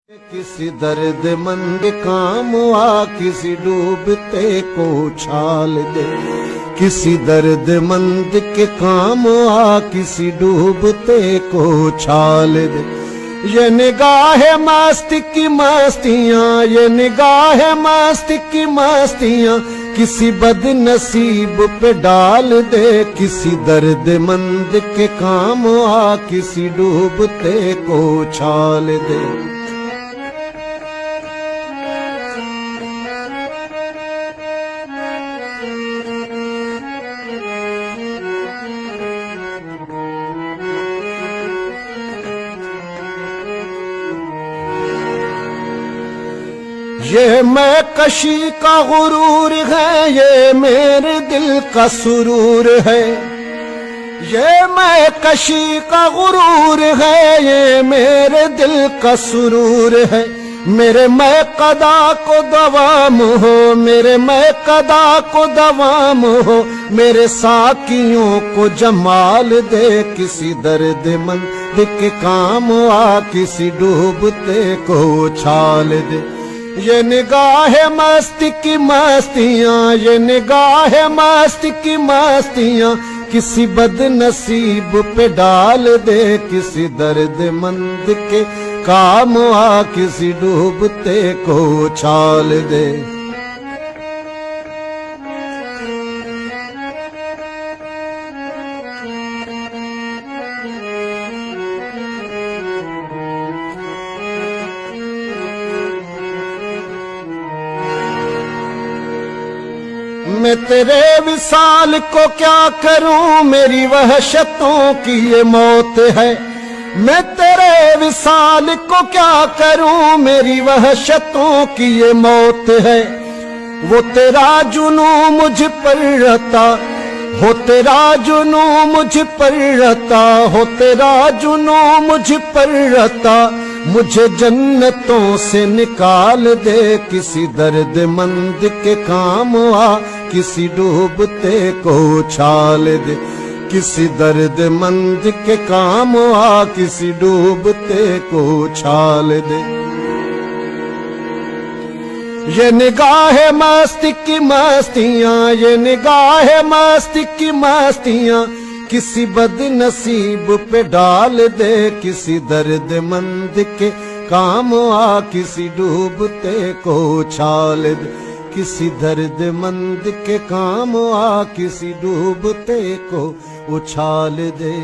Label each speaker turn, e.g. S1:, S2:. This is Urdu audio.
S1: کسی درد مند کام آ کسی ڈوبتے کو اچھال دے، کسی درد مند کے کام آ کسی ڈوبتے کو اچھال دے۔ یہ نگاہ مست کی مستیاں، یہ نگاہ مست کی مستیاں کسی بد نصیب پہ ڈال دے، کسی درد مند کے کام آ کسی ڈوبتے کو اچھال دے۔ یہ میں کشی کا غرور ہے، یہ میرے دل کا سرور ہے، یہ میں کشی کا غرور ہے، یہ میرے دل کا سرور ہے۔ میرے میں قضا کو دوام ہو، میرے میں قضا کو دوام ہو، میرے ساکیوں کو جمال دے، کسی درد مند کے کام آ کسی ڈوبتے کو اچھال دے۔ یہ نگاہ مست کی مستیاں، یہ نگاہ مست کی مستیاں کسی بد نصیب پہ ڈال دے، کسی درد مند کے کام آ کسی ڈوبتے کو اچھال دے۔ میں تیرے وصال کو کیا کروں، میری وحشتوں کی یہ موت ہے۔ میں تیرے وصال کو کیا کروں، میری وحشتوں کی یہ موت ہے۔ وہ تیرا جنوں مجھ پر رتا ہو، تیرا جنوں مجھ پر رتا ہو، تیرا جنوں مجھ پر رتا، مجھے جنتوں سے نکال دے، کسی درد مند کے کام آ کسی ڈوبتے کو اچھال دے، کسی درد مند کے کام آ کسی ڈوبتے کو اچھال دے۔ یہ نگاہ مست کی مستیاں، یہ نگاہ مست کی مستیاں کسی بد نصیب پہ ڈال دے، کسی درد مند کے کام آ کسی ڈوبتے کو اچھال دے، کسی درد مند کے کام آ کسی ڈوبتے کو اچھال دے۔